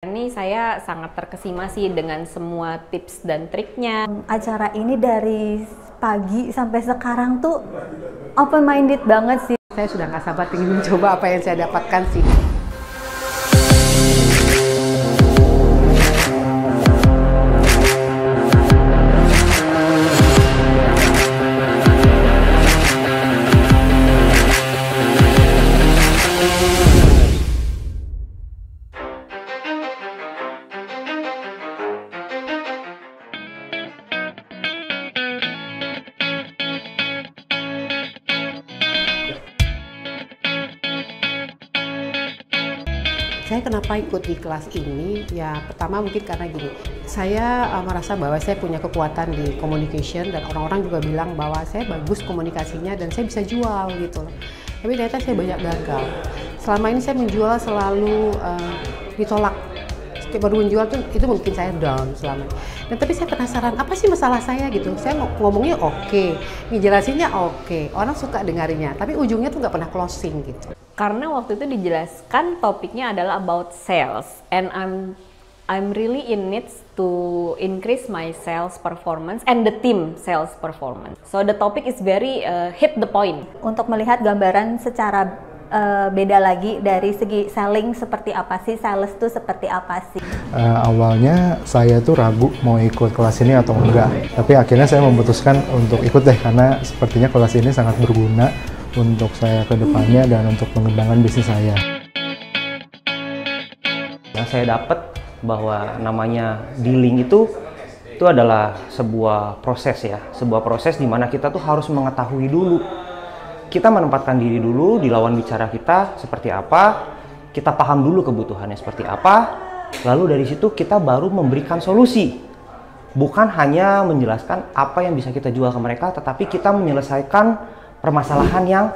Ini saya sangat terkesima sih dengan semua tips dan triknya. Acara ini dari pagi sampai sekarang tuh open minded banget sih. Saya sudah nggak sabar ingin mencoba apa yang saya dapatkan sih. Saya kenapa ikut di kelas ini? Ya pertama mungkin karena gini, saya merasa bahwa saya punya kekuatan di communication dan orang-orang juga bilang bahwa saya bagus komunikasinya dan saya bisa jual gitu loh. Tapi ternyata saya banyak gagal. Selama ini saya menjual selalu ditolak. Setiap baru menjual tuh itu mungkin saya down selama ini. Dan tapi saya penasaran apa sih masalah saya gitu. Saya ngomongnya oke, ngejelasinnya oke, orang suka dengarinya. Tapi ujungnya tuh nggak pernah closing gitu. Karena waktu itu dijelaskan topiknya adalah about sales, and I'm really in need to increase my sales performance and the team sales performance. So the topic is very hit the point. Untuk melihat gambaran secara beda lagi dari segi selling seperti apa sih, sales tuh seperti apa sih. Awalnya saya tuh ragu mau ikut kelas ini atau enggak, tapi akhirnya saya memutuskan untuk ikut deh karena sepertinya kelas ini sangat berguna untuk saya ke depannya dan untuk pengembangan bisnis saya. Yang saya dapat bahwa namanya dealing itu adalah sebuah proses ya, sebuah proses di mana kita tuh harus mengetahui dulu. Kita menempatkan diri dulu di lawan bicara kita seperti apa, kita paham dulu kebutuhannya seperti apa, lalu dari situ kita baru memberikan solusi. Bukan hanya menjelaskan apa yang bisa kita jual ke mereka, tetapi kita menyelesaikan permasalahan yang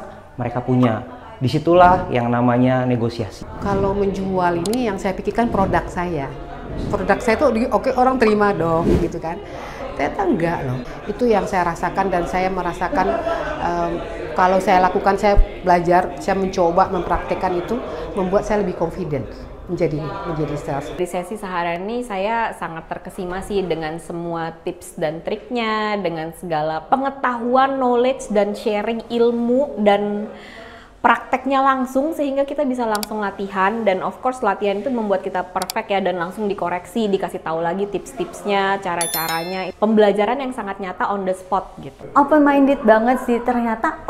mereka punya. Disitulah yang namanya negosiasi. Kalau menjual ini yang saya pikirkan produk saya. Produk saya tuh oke, orang terima dong gitu kan. Ternyata enggak loh. Itu yang saya rasakan dan saya merasakan kalau saya lakukan, saya belajar, saya mencoba mempraktekkan itu membuat saya lebih confident menjadi sales. Di sesi seharian ini saya sangat terkesima sih dengan semua tips dan triknya, dengan segala pengetahuan, knowledge dan sharing ilmu dan prakteknya langsung sehingga kita bisa langsung latihan, dan of course latihan itu membuat kita perfect ya, dan langsung dikoreksi, dikasih tahu lagi tips-tipsnya, cara-caranya, pembelajaran yang sangat nyata on the spot gitu. Open minded banget sih, ternyata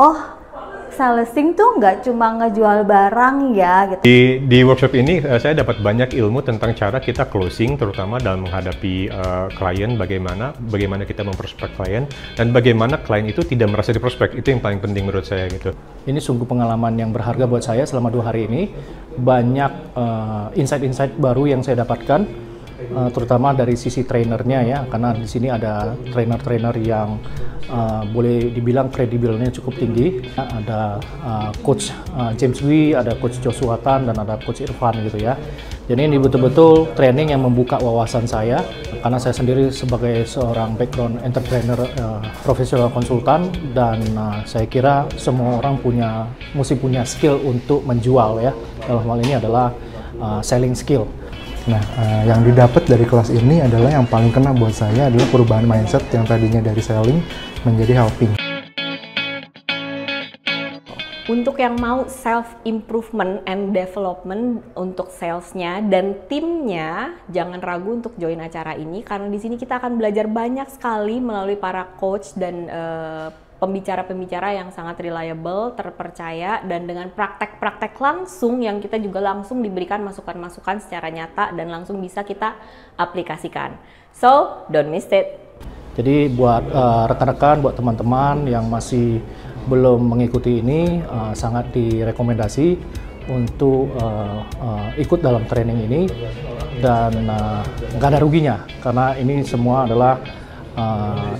salesing tuh nggak cuma ngejual barang ya gitu. Di workshop ini saya dapat banyak ilmu tentang cara kita closing, terutama dalam menghadapi klien, bagaimana kita memprospek klien dan bagaimana klien itu tidak merasa diprospek. Itu yang paling penting menurut saya gitu. Ini sungguh pengalaman yang berharga buat saya selama 2 hari ini. Banyak insight-insight baru yang saya dapatkan, terutama dari sisi trainernya ya, karena di sini ada trainer-trainer yang boleh dibilang kredibelnya cukup tinggi. Ada coach James Wee, ada coach Joshua Tan, dan ada coach Irfan gitu ya. Jadi ini betul-betul training yang membuka wawasan saya, karena saya sendiri sebagai seorang background entrepreneur, profesional konsultan, dan saya kira semua orang mesti punya skill untuk menjual ya. Dalam hal ini adalah selling skill. Nah, yang didapat dari kelas ini adalah yang paling kena buat saya adalah perubahan mindset yang tadinya dari selling menjadi helping. Untuk yang mau self-improvement and development untuk salesnya dan timnya, jangan ragu untuk join acara ini, karena di sini kita akan belajar banyak sekali melalui para coach dan pembicara-pembicara yang sangat reliable, terpercaya, dan dengan praktek-praktek langsung yang kita juga langsung diberikan masukan-masukan secara nyata dan langsung bisa kita aplikasikan. So, don't miss it. Jadi buat rekan-rekan, buat teman-teman yang masih belum mengikuti ini, sangat direkomendasi untuk ikut dalam training ini, dan nggak ada ruginya karena ini semua adalah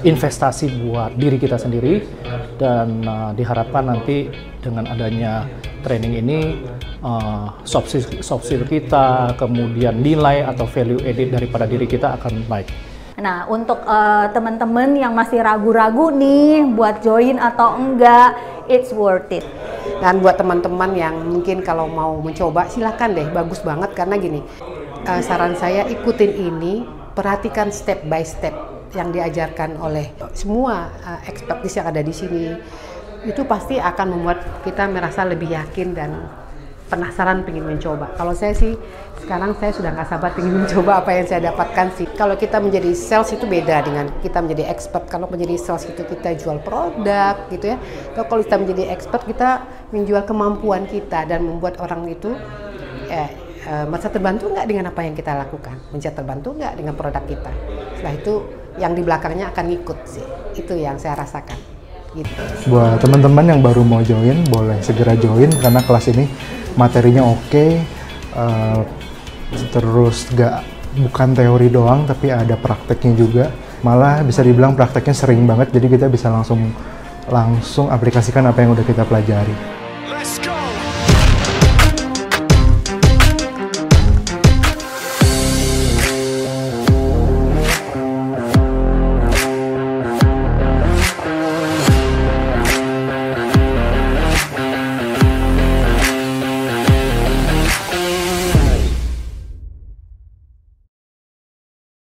investasi buat diri kita sendiri, dan diharapkan nanti dengan adanya training ini soft skill kita, kemudian nilai atau value added daripada diri kita akan baik. Nah, untuk teman-teman yang masih ragu-ragu nih buat join atau enggak, it's worth it. Dan buat teman-teman yang mungkin kalau mau mencoba, silahkan deh, bagus banget karena gini, saran saya ikutin ini, perhatikan step by step yang diajarkan oleh semua expertise yang ada di sini. Itu pasti akan membuat kita merasa lebih yakin dan penasaran pengen mencoba. Kalau saya sih sekarang saya sudah nggak sabar pengen mencoba apa yang saya dapatkan sih. Kalau kita menjadi sales itu beda dengan kita menjadi expert. Kalau menjadi sales itu kita jual produk gitu ya. Kalau kita menjadi expert kita menjual kemampuan kita dan membuat orang itu merasa terbantu nggak dengan apa yang kita lakukan, merasa terbantu nggak dengan produk kita. Setelah itu yang di belakangnya akan ngikut sih. Itu yang saya rasakan. Gitu. Buat teman-teman yang baru mau join, boleh segera join karena kelas ini materinya oke, terus bukan teori doang tapi ada prakteknya juga. Malah bisa dibilang prakteknya sering banget, jadi kita bisa langsung aplikasikan apa yang udah kita pelajari. Let's go!